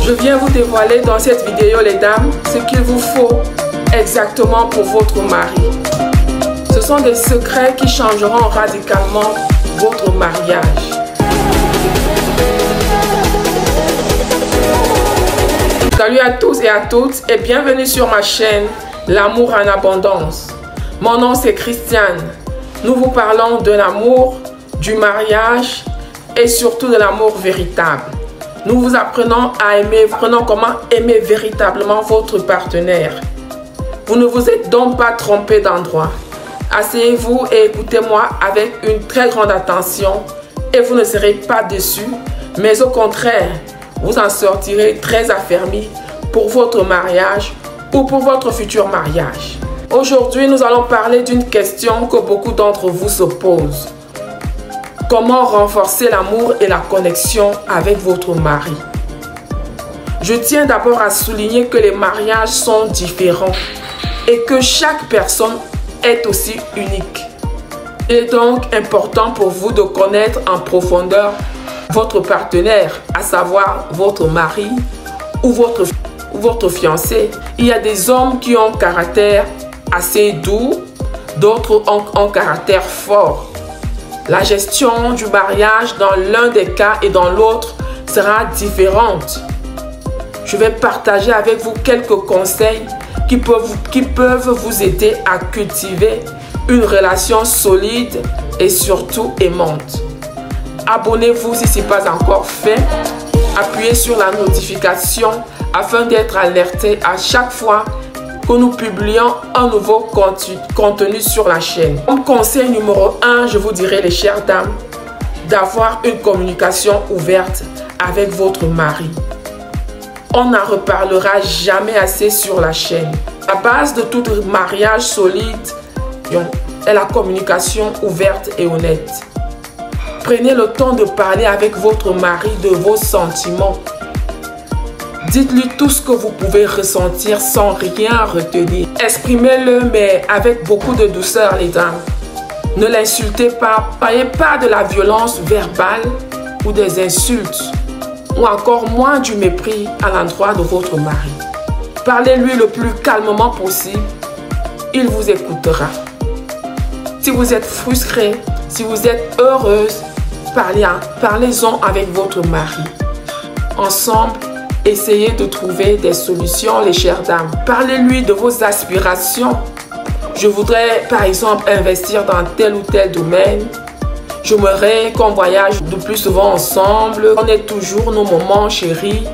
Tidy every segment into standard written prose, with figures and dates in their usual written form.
Je viens vous dévoiler dans cette vidéo, les dames, ce qu'il vous faut exactement pour votre mari. Ce sont des secrets qui changeront radicalement votre mariage. Salut à tous et à toutes et bienvenue sur ma chaîne L'amour en abondance. Mon nom c'est Christiane. Nous vous parlons de l'amour, du mariage et surtout de l'amour véritable. Nous vous apprenons à aimer, comment aimer véritablement votre partenaire. Vous ne vous êtes donc pas trompé d'endroit. Asseyez-vous et écoutez-moi avec une très grande attention et vous ne serez pas déçus, mais au contraire, vous en sortirez très affermis pour votre mariage ou pour votre futur mariage. Aujourd'hui, nous allons parler d'une question que beaucoup d'entre vous se posent. Comment renforcer l'amour et la connexion avec votre mari? Je tiens d'abord à souligner que les mariages sont différents et que chaque personne est aussi unique. Il est donc important pour vous de connaître en profondeur votre partenaire, à savoir votre mari ou votre fiancé. Il y a des hommes qui ont un caractère assez doux, d'autres ont un caractère fort. La gestion du mariage dans l'un des cas et dans l'autre sera différente. Je vais partager avec vous quelques conseils qui peuvent vous aider à cultiver une relation solide et surtout aimante. Abonnez-vous si ce n'est pas encore fait. Appuyez sur la notification afin d'être alerté à chaque fois que nous publions un nouveau contenu sur la chaîne. Comme conseil numéro 1, je vous dirais, les chères dames, d'avoir une communication ouverte avec votre mari. On n'en reparlera jamais assez sur la chaîne. La base de tout mariage solide est la communication ouverte et honnête. Prenez le temps de parler avec votre mari de vos sentiments. Dites-lui tout ce que vous pouvez ressentir sans rien retenir. Exprimez-le, mais avec beaucoup de douceur, les dames. Ne l'insultez pas. Parlez pas de la violence verbale ou des insultes, ou encore moins du mépris à l'endroit de votre mari. Parlez-lui le plus calmement possible. Il vous écoutera. Si vous êtes frustré, si vous êtes heureuse, parlez-en avec votre mari. Ensemble, essayez de trouver des solutions, les chères dames. Parlez-lui de vos aspirations. Je voudrais, par exemple, investir dans tel ou tel domaine. J'aimerais qu'on voyage de plus souvent ensemble. On ait toujours nos moments chéris.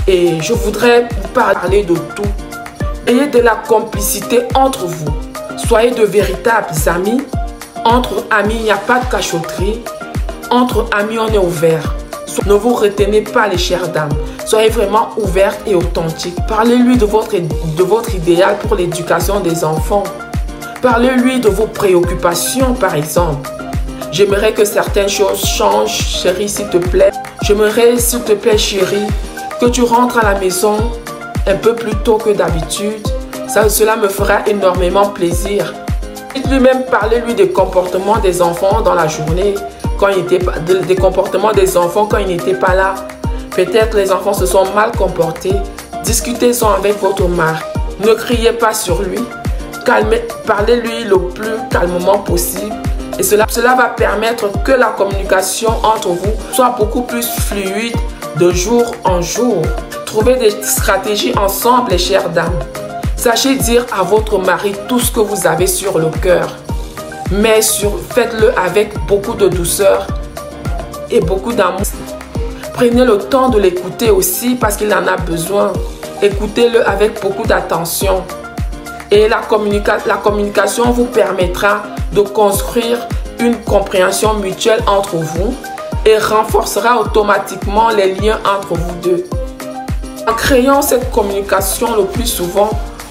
Et je voudrais vous parler de tout. Ayez de la complicité entre vous. Soyez de véritables amis. Entre amis, il n'y a pas de cachotterie. Entre amis, on est ouvert. Ne vous retenez pas, les chères dames. Soyez vraiment ouvertes et authentiques. Parlez-lui de votre idéal pour l'éducation des enfants. Parlez-lui de vos préoccupations, par exemple. J'aimerais que certaines choses changent, chérie, s'il te plaît. J'aimerais, s'il te plaît, chérie, que tu rentres à la maison un peu plus tôt que d'habitude. Cela me fera énormément plaisir. Dites-lui même, parlez-lui des comportements des enfants dans la journée. Des comportements des enfants quand ils n'étaient pas là. Peut-être les enfants se sont mal comportés. Discutez-en avec votre mari. Ne criez pas sur lui. Parlez-lui le plus calmement possible. Et cela va permettre que la communication entre vous soit beaucoup plus fluide de jour en jour. Trouvez des stratégies ensemble, les chères dames. Sachez dire à votre mari tout ce que vous avez sur le cœur. Mais faites-le avec beaucoup de douceur et beaucoup d'amour. Prenez le temps de l'écouter aussi parce qu'il en a besoin. Écoutez-le avec beaucoup d'attention. Et la communication vous permettra de construire une compréhension mutuelle entre vous et renforcera automatiquement les liens entre vous deux. En créant cette communication le plus souvent,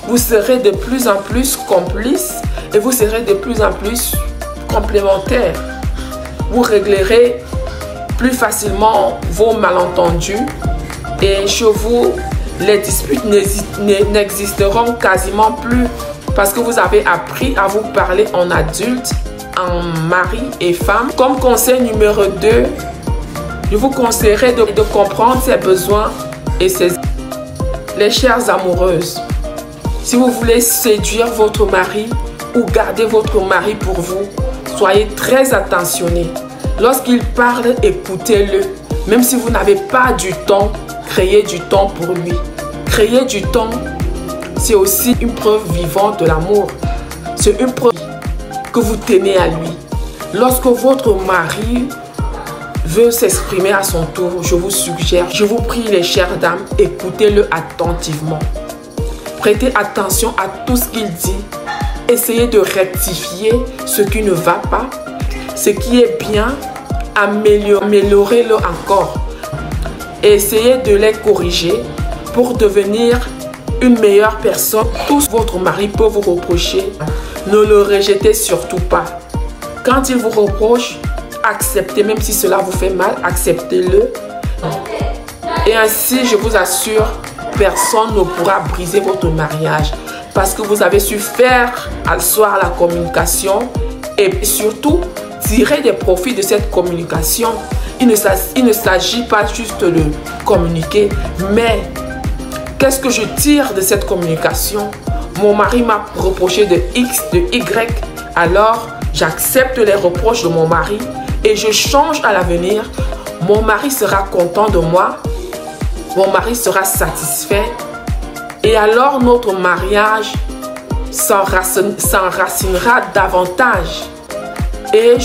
vous serez de plus en plus complices et vous serez de plus en plus complémentaires. Vous réglerez plus facilement vos malentendus et chez vous, les disputes n'existeront quasiment plus parce que vous avez appris à vous parler en adulte, en mari et femme. Comme conseil numéro 2, je vous conseillerais de comprendre ses besoins et ses... Les chères amoureuses, si vous voulez séduire votre mari ou garder votre mari pour vous, soyez très attentionnés. Lorsqu'il parle, écoutez-le. Même si vous n'avez pas du temps, créez du temps pour lui. Créer du temps, c'est aussi une preuve vivante de l'amour. C'est une preuve que vous tenez à lui. Lorsque votre mari veut s'exprimer à son tour, je vous suggère, je vous prie les chères dames, écoutez-le attentivement. Prêtez attention à tout ce qu'il dit. Essayez de rectifier ce qui ne va pas. Ce qui est bien, améliorez-le encore. Essayez de les corriger pour devenir une meilleure personne. Tout ce que votre mari peut vous reprocher, ne le rejetez surtout pas. Quand il vous reproche, acceptez, même si cela vous fait mal, acceptez-le. Et ainsi, je vous assure, personne ne pourra briser votre mariage parce que vous avez su faire asseoir la communication et surtout tirer des profits de cette communication. Il ne s'agit pas juste de communiquer, mais qu'est-ce que je tire de cette communication? Mon mari m'a reproché de X, de Y, alors j'accepte les reproches de mon mari et je change à l'avenir. Mon mari sera content de moi, mon mari sera satisfait et alors notre mariage s'enracinera davantage et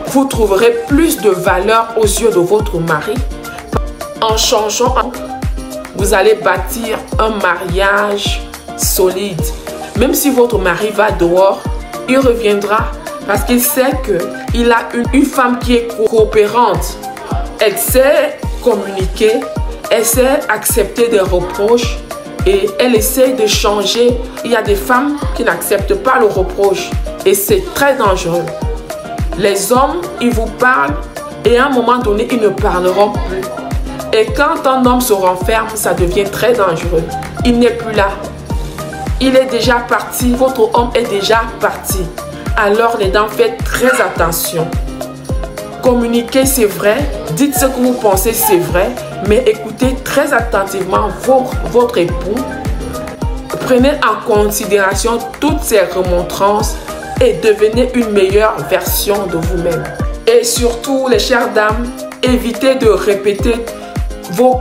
vous trouverez plus de valeur aux yeux de votre mari. En changeant, vous allez bâtir un mariage solide. Même si votre mari va dehors, il reviendra parce qu'il sait qu'il a une femme qui est coopérante. Elle sait communiquer, elle sait accepter des reproches et elle essaie de changer. Il y a des femmes qui n'acceptent pas le reproche et c'est très dangereux. Les hommes, ils vous parlent et à un moment donné, ils ne parleront plus. Et quand un homme se renferme, ça devient très dangereux. Il n'est plus là. Il est déjà parti. Votre homme est déjà parti. Alors les dames, faites très attention. Communiquez, c'est vrai. Dites ce que vous pensez, c'est vrai. Mais écoutez très attentivement votre époux. Prenez en considération toutes ces remontrances et devenez une meilleure version de vous-même. Et surtout, les chères dames, évitez de répéter vos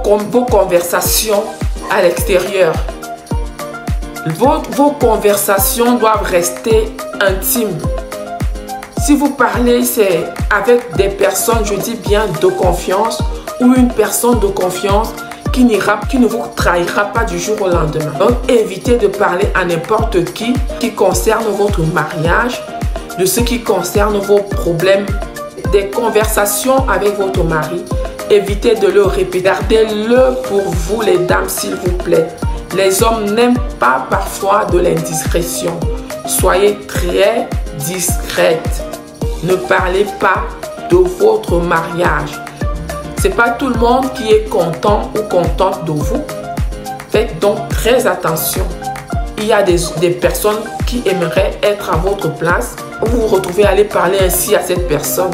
conversations à l'extérieur. Vos conversations doivent rester intimes. Si vous parlez, c'est avec des personnes, je dis bien de confiance, ou une personne de confiance qui ne vous trahira pas du jour au lendemain. Donc, évitez de parler à n'importe qui concerne votre mariage, de ce qui concerne vos problèmes, des conversations avec votre mari. Évitez de le répéter. Gardez-le pour vous, les dames, s'il vous plaît. Les hommes n'aiment pas parfois de l'indiscrétion. Soyez très discrète. Ne parlez pas de votre mariage. Ce n'est pas tout le monde qui est content ou contente de vous. Faites donc très attention. Il y a des personnes qui aimeraient être à votre place. Vous vous retrouvez à aller parler ainsi à cette personne.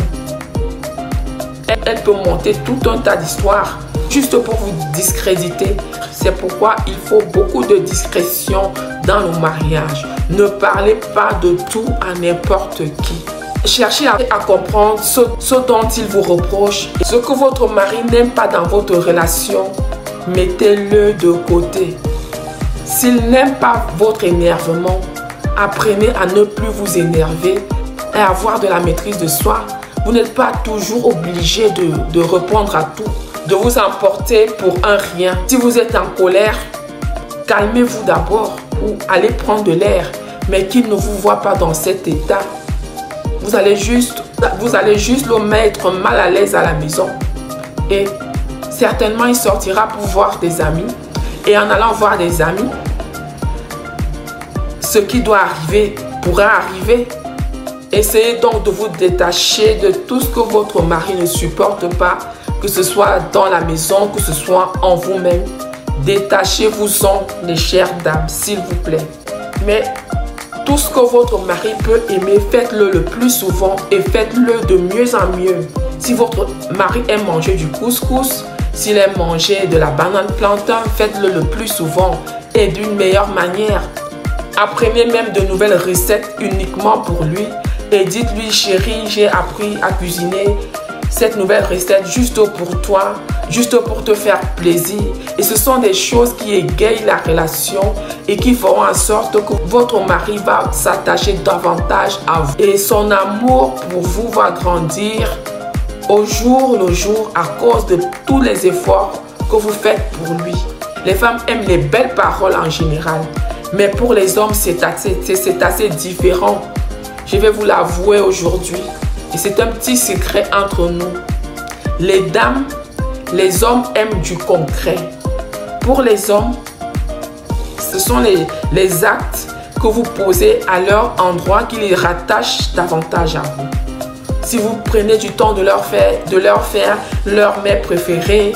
Elle peut monter tout un tas d'histoires juste pour vous discréditer. C'est pourquoi il faut beaucoup de discrétion dans le mariage. Ne parlez pas de tout à n'importe qui. Cherchez à comprendre ce dont il vous reproche. Ce que votre mari n'aime pas dans votre relation, mettez-le de côté. S'il n'aime pas votre énervement, apprenez à ne plus vous énerver et à avoir de la maîtrise de soi. Vous n'êtes pas toujours obligé de répondre à tout, de vous emporter pour un rien. Si vous êtes en colère, calmez-vous d'abord ou allez prendre de l'air, mais qu'il ne vous voit pas dans cet état. Vous allez juste le mettre mal à l'aise à la maison. Et certainement, il sortira pour voir des amis. Et en allant voir des amis, ce qui doit arriver pourra arriver. Essayez donc de vous détacher de tout ce que votre mari ne supporte pas, que ce soit dans la maison, que ce soit en vous-même. Détachez-vous-en, les chères dames, s'il vous plaît. Mais tout ce que votre mari peut aimer, faites-le le plus souvent et faites-le de mieux en mieux. Si votre mari aime manger du couscous, S'il aime manger de la banane plantain, faites-le le plus souvent et d'une meilleure manière. Apprenez même de nouvelles recettes uniquement pour lui et dites-lui: chérie, j'ai appris à cuisiner cette nouvelle recette juste pour toi, juste pour te faire plaisir. Et ce sont des choses qui égayent la relation et qui feront en sorte que votre mari va s'attacher davantage à vous. Et son amour pour vous va grandir au jour le jour à cause de tous les efforts que vous faites pour lui. Les femmes aiment les belles paroles en général, mais pour les hommes, c'est assez différent. Je vais vous l'avouer aujourd'hui. Et c'est un petit secret entre nous. Les dames, les hommes aiment du concret. Pour les hommes, ce sont les actes que vous posez à leur endroit qui les rattachent davantage à vous. Si vous prenez du temps de leur faire leur mets préféré,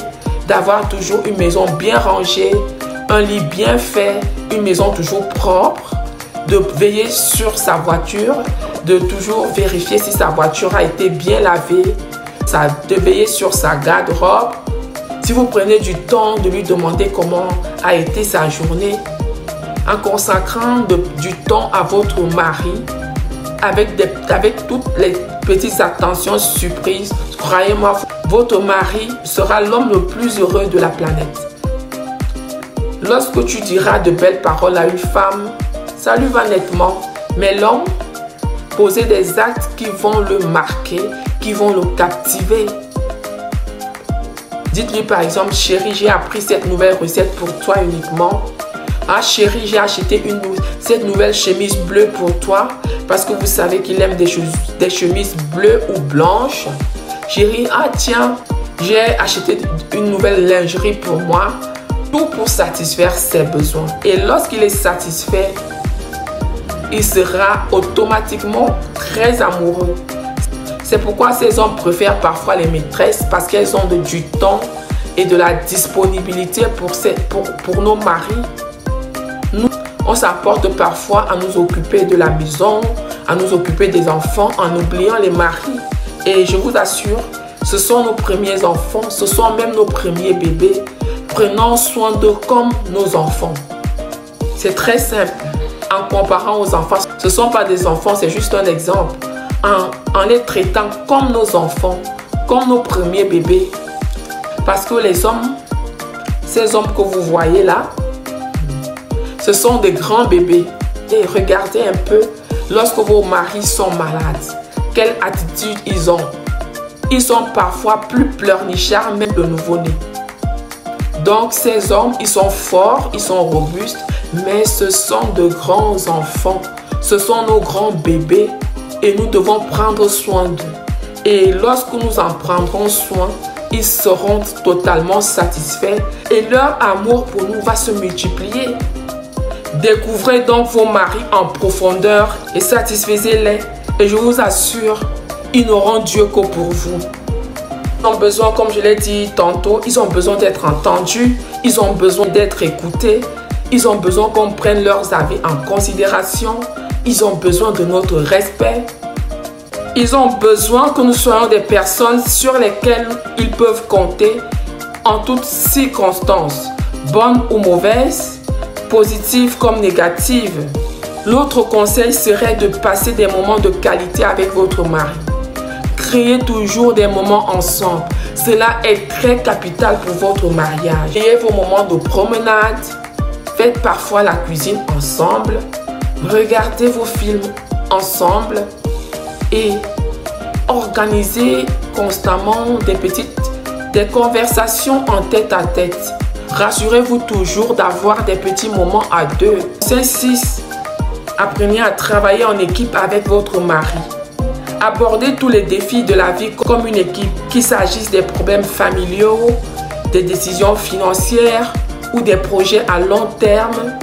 d'avoir toujours une maison bien rangée, un lit bien fait, une maison toujours propre, de veiller sur sa voiture, de toujours vérifier si sa voiture a été bien lavée, de veiller sur sa garde-robe. Si vous prenez du temps de lui demander comment a été sa journée, en consacrant du temps à votre mari, avec toutes les petites attentions surprises, croyez-moi, votre mari sera l'homme le plus heureux de la planète. Lorsque tu diras de belles paroles à une femme, ça lui va nettement, mais l'homme, poser des actes qui vont le marquer, qui vont le captiver. Dites-lui par exemple: chérie, j'ai appris cette nouvelle recette pour toi uniquement. Ah chérie, j'ai acheté cette nouvelle chemise bleue pour toi parce que vous savez qu'il aime des chemises bleues ou blanches. Chérie, ah tiens, j'ai acheté une nouvelle lingerie pour moi. Tout pour satisfaire ses besoins. Et lorsqu'il est satisfait, il sera automatiquement très amoureux. C'est pourquoi ces hommes préfèrent parfois les maîtresses, parce qu'elles ont du temps et de la disponibilité pour nos maris. Nous, on s'apporte parfois à nous occuper de la maison, à nous occuper des enfants en oubliant les maris. Et je vous assure, ce sont nos premiers enfants, ce sont même nos premiers bébés. Prenons soin d'eux comme nos enfants. C'est très simple. En comparant aux enfants, ce ne sont pas des enfants, c'est juste un exemple. En les traitant comme nos enfants, comme nos premiers bébés. Parce que les hommes, ces hommes que vous voyez là, ce sont des grands bébés. Et regardez un peu, lorsque vos maris sont malades, quelle attitude ils ont. Ils sont parfois plus pleurnichards même de nouveau-nés. Donc ces hommes, ils sont forts, ils sont robustes, mais ce sont de grands enfants. Ce sont nos grands bébés et nous devons prendre soin d'eux. Et lorsque nous en prendrons soin, ils seront totalement satisfaits et leur amour pour nous va se multiplier. Découvrez donc vos maris en profondeur et satisfaisez-les. Et je vous assure, ils n'auront Dieu que pour vous. Ils ont besoin, comme je l'ai dit tantôt, ils ont besoin d'être entendus, ils ont besoin d'être écoutés, ils ont besoin qu'on prenne leurs avis en considération, ils ont besoin de notre respect, ils ont besoin que nous soyons des personnes sur lesquelles ils peuvent compter en toutes circonstances, bonnes ou mauvaises, positives comme négatives. L'autre conseil serait de passer des moments de qualité avec votre mari. Créez toujours des moments ensemble. Cela est très capital pour votre mariage. Ayez vos moments de promenade. Faites parfois la cuisine ensemble. Regardez vos films ensemble. Et organisez constamment des conversations en tête à tête. Rassurez-vous toujours d'avoir des petits moments à deux. Conseil 6. Apprenez à travailler en équipe avec votre mari. Abordez tous les défis de la vie comme une équipe, qu'il s'agisse des problèmes familiaux, des décisions financières ou des projets à long terme.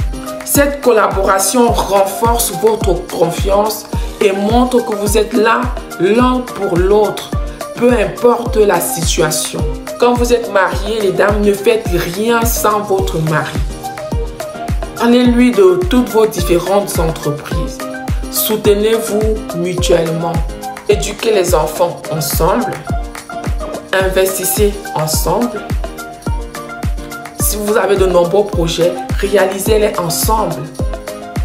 Cette collaboration renforce votre confiance et montre que vous êtes là l'un pour l'autre, peu importe la situation. Quand vous êtes mariés, les dames, ne faites rien sans votre mari. Parlez-lui de toutes vos différentes entreprises. Soutenez-vous mutuellement. Éduquez les enfants ensemble. Investissez ensemble. Si vous avez de nombreux projets, réalisez-les ensemble.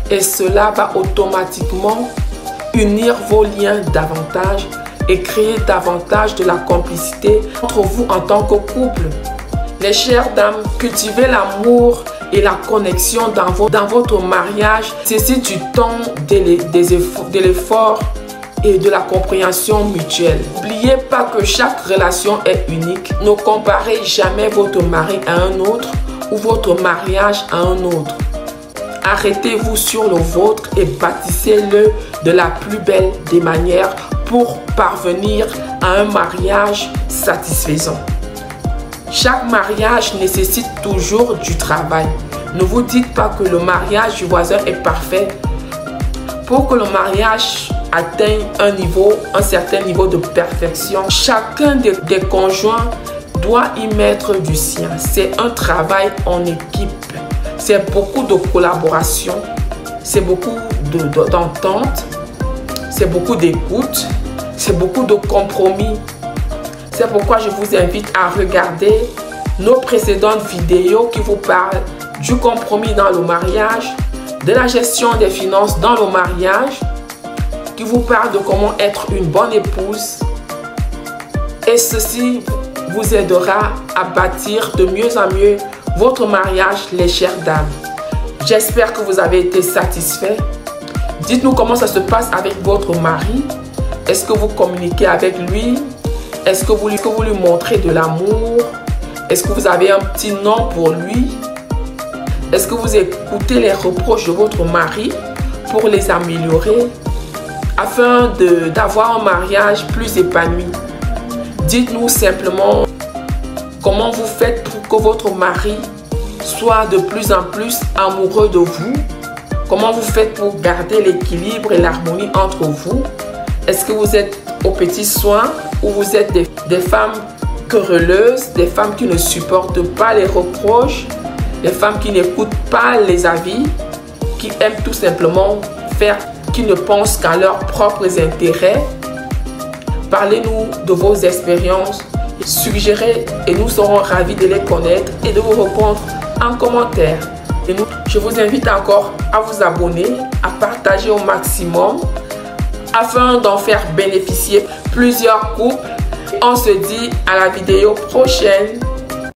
Et cela va automatiquement unir vos liens davantage et créer davantage de la complicité entre vous en tant que couple. Les chères dames, cultivez l'amour et la connexion dans votre mariage. C'est du temps, de l'effort et de la compréhension mutuelle. N'oubliez pas que chaque relation est unique. Ne comparez jamais votre mari à un autre ou votre mariage à un autre. Arrêtez-vous sur le vôtre et bâtissez-le de la plus belle des manières pour parvenir à un mariage satisfaisant. Chaque mariage nécessite toujours du travail. Ne vous dites pas que le mariage du voisin est parfait. Pour que le mariage atteigne un certain niveau de perfection, chacun des conjoints doit y mettre du sien. C'est un travail en équipe. C'est beaucoup de collaboration, c'est beaucoup d'entente, c'est beaucoup d'écoute, c'est beaucoup de compromis. C'est pourquoi je vous invite à regarder nos précédentes vidéos qui vous parlent du compromis dans le mariage, de la gestion des finances dans le mariage, qui vous parlent de comment être une bonne épouse. Et ceci vous aidera à bâtir de mieux en mieux votre mariage, les chères dames. J'espère que vous avez été satisfaits. Dites-nous comment ça se passe avec votre mari. Est-ce que vous communiquez avec lui? Est-ce que vous lui montrez de l'amour? Est-ce que vous avez un petit nom pour lui? Est-ce que vous écoutez les reproches de votre mari pour les améliorer afin d'avoir un mariage plus épanoui? Dites-nous simplement comment vous faites pour que votre mari soit de plus en plus amoureux de vous. Comment vous faites pour garder l'équilibre et l'harmonie entre vous? Est-ce que vous êtes aux petits soins ou vous êtes des femmes querelleuses, des femmes qui ne supportent pas les reproches, des femmes qui n'écoutent pas les avis, qui aiment tout simplement faire, qui ne pensent qu'à leurs propres intérêts? Parlez-nous de vos expériences, suggérez et nous serons ravis de les connaître et de vous répondre en commentaire. Et je vous invite encore à vous abonner, à partager au maximum afin d'en faire bénéficier plusieurs couples. On se dit à la vidéo prochaine.